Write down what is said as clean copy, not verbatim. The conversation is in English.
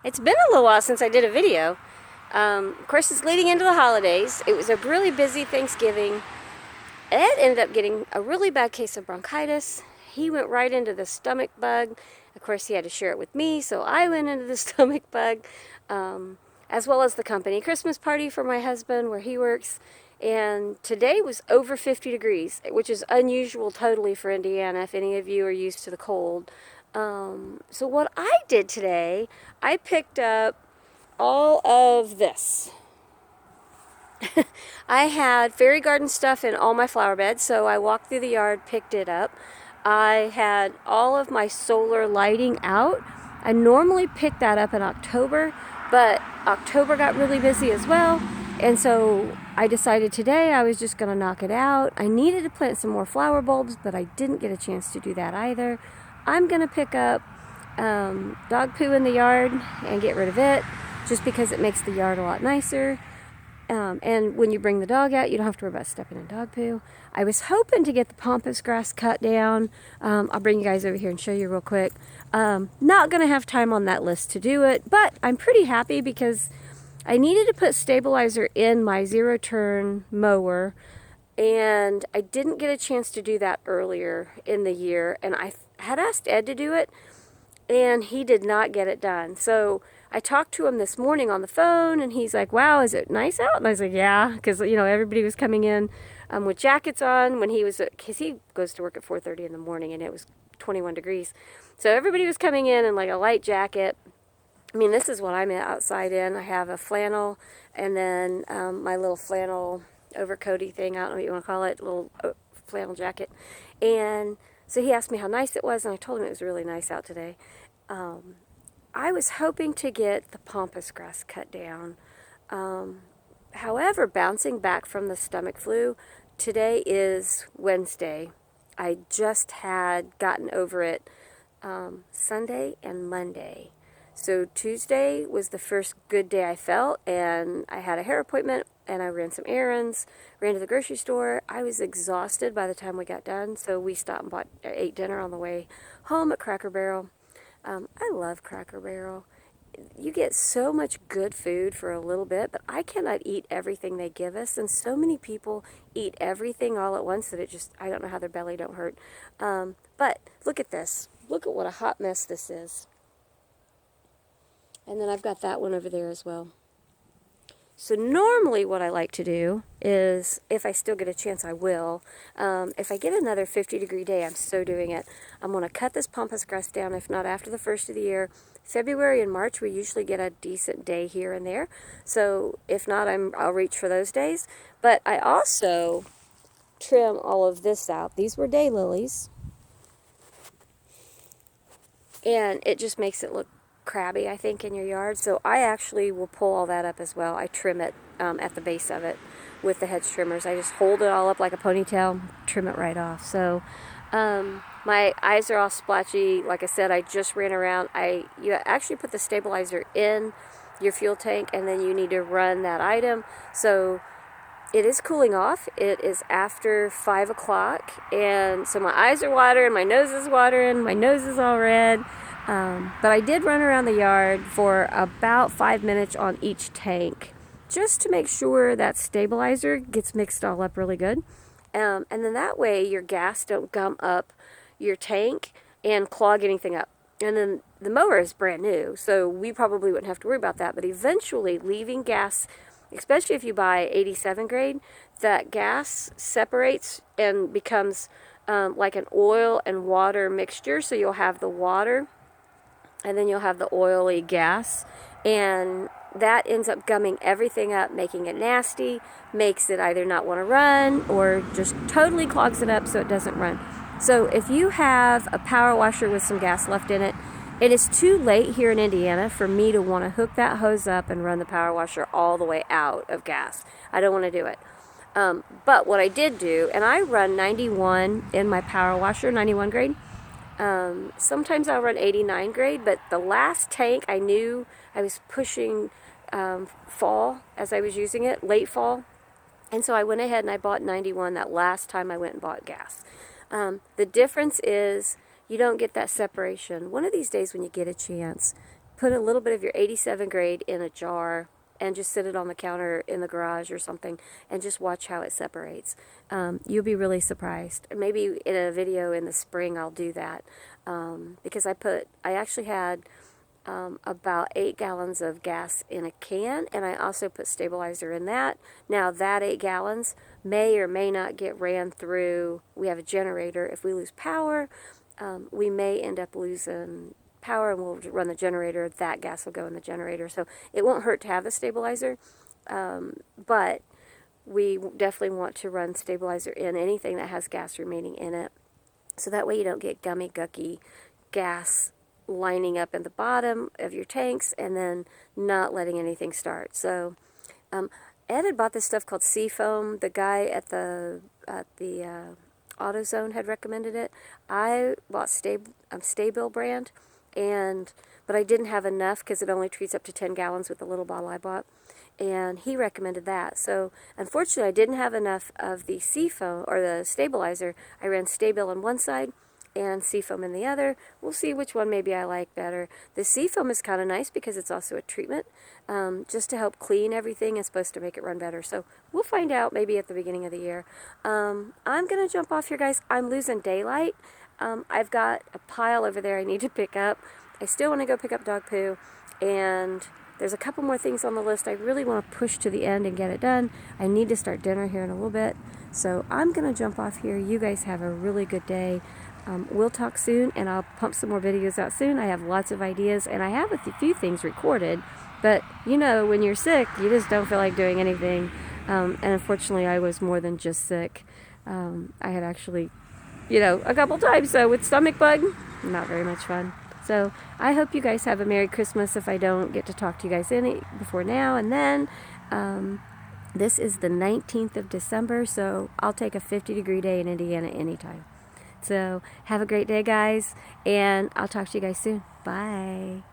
It's been a little while since I did a video. Of course, it's leading into the holidays. It was a really busy Thanksgiving. Ed ended up getting a really bad case of bronchitis. He went right into the stomach bug. Of course, he had to share it with me, so I went into the stomach bug, as well as the company Christmas party for my husband where he works. And today was over 50 degrees, which is unusual totally for Indiana if any of you are used to the cold. So what I did today, I picked up all of this. I had fairy garden stuff in all my flower beds, so I walked through the yard, picked it up. I had all of my solar lighting out. I normally pick that up in October, but October got really busy as well, and so I decided today I was just going to knock it out. I needed to plant some more flower bulbs, but I didn't get a chance to do that either. I'm going to pick up dog poo in the yard and get rid of it, just because it makes the yard a lot nicer. And when you bring the dog out, you don't have to worry about stepping in dog poo. I was hoping to get the pampas grass cut down. I'll bring you guys over here and show you real quick. Not going to have time on that list to do it, but I'm pretty happy because I needed to put stabilizer in my zero-turn mower, and I didn't get a chance to do that earlier in the year. And I had asked Ed to do it, and he did not get it done. So I talked to him this morning on the phone, and he's like, wow, is it nice out? And I was like, yeah, because, everybody was coming in with jackets on when he was, because he goes to work at 4:30 in the morning, and it was 21 degrees. So everybody was coming in like a light jacket. I mean, this is what I'm outside in. I have a flannel, and then my little flannel overcoaty thing, I don't know what you want to call it, little flannel jacket. And so he asked me how nice it was, and I told him it was really nice out today. I was hoping to get the pampas grass cut down. However, bouncing back from the stomach flu, today is Wednesday. I just had gotten over it Sunday and Monday. So Tuesday was the first good day I felt, and I had a hair appointment, and I ran some errands, ran to the grocery store. I was exhausted by the time we got done, so we stopped and ate dinner on the way home at Cracker Barrel. I love Cracker Barrel. You get so much good food for a little bit, but I cannot eat everything they give us, and so many people eat everything all at once that I don't know how their belly don't hurt. But look at this. Look at what a hot mess this is. And then I've got that one over there as well. So normally what I like to do is, if I still get a chance, I will. If I get another 50-degree day, I'm so doing it. I'm going to cut this pampas grass down, if not after the first of the year. February and March, we usually get a decent day here and there. So if not, I'll reach for those days. But I also trim all of this out. These were daylilies. And it just makes it look crabby, I think, in your yard. So I actually will pull all that up as well. I trim it at the base of it with the hedge trimmers. I just hold it all up like a ponytail, trim it right off. So my eyes are all splotchy. Like I said, I just ran around. You actually put the stabilizer in your fuel tank, and then you need to run that item. So it is cooling off. It is after 5 o'clock, and so my eyes are watering, my nose is watering, my nose is all red. But I did run around the yard for about 5 minutes on each tank, just to make sure that stabilizer gets mixed all up really good. And then that way your gas don't gum up your tank and clog anything up. And then the mower is brand new, so we probably wouldn't have to worry about that. But eventually, leaving gas, especially if you buy 87 grade, that gas separates and becomes like an oil and water mixture. So you'll have the water, and then you'll have the oily gas, and that ends up gumming everything up, making it nasty, makes it either not want to run or just totally clogs it up so it doesn't run. So if you have a power washer with some gas left in it, it is too late here in Indiana for me to want to hook that hose up and run the power washer all the way out of gas. I don't want to do it. But what I did do, and I run 91 in my power washer, 91 grade. Sometimes I'll run 89 grade, but the last tank I knew I was pushing fall as I was using it, late fall. And so I went ahead and I bought 91 that last time I went and bought gas. The difference is you don't get that separation. One of these days when you get a chance, put a little bit of your 87 grade in a jar and just sit it on the counter in the garage or something and just watch how it separates. You'll be really surprised. Maybe in a video in the spring I'll do that, because I actually had about 8 gallons of gas in a can, and I also put stabilizer in that. Now that 8 gallons may or may not get ran through. We have a generator. If we lose power, we may end up losing power, and we'll run the generator. That gas will go in the generator, so it won't hurt to have the stabilizer, but we definitely want to run stabilizer in anything that has gas remaining in it, so that way you don't get gummy, gucky gas lining up in the bottom of your tanks and then not letting anything start. So Ed had bought this stuff called Seafoam. The guy at the AutoZone had recommended it. I bought Stabil brand, but I didn't have enough because it only treats up to 10 gallons with the little bottle I bought, and he recommended that. So unfortunately I didn't have enough of the Seafoam or the stabilizer. I ran Stabil on one side and Seafoam in the other. We'll see which one maybe I like better. The Seafoam is kind of nice because it's also a treatment, just to help clean everything. It's supposed to make it run better. So we'll find out maybe at the beginning of the year. I'm going to jump off here, guys. I'm losing daylight. I've got a pile over there I need to pick up. I still want to go pick up dog poo, and there's a couple more things on the list I really want to push to the end and get it done. I need to start dinner here in a little bit. So I'm going to jump off here. You guys have a really good day. We'll talk soon, and I'll pump some more videos out soon. I have lots of ideas, and I have a few things recorded, but you know, when you're sick, you just don't feel like doing anything. And unfortunately, I was more than just sick. I had actually, a couple times, so with stomach bug, not very much fun. So I hope you guys have a Merry Christmas if I don't get to talk to you guys before now and then. This is the 19th of December, so I'll take a 50-degree day in Indiana anytime. So have a great day, guys, and I'll talk to you guys soon. Bye.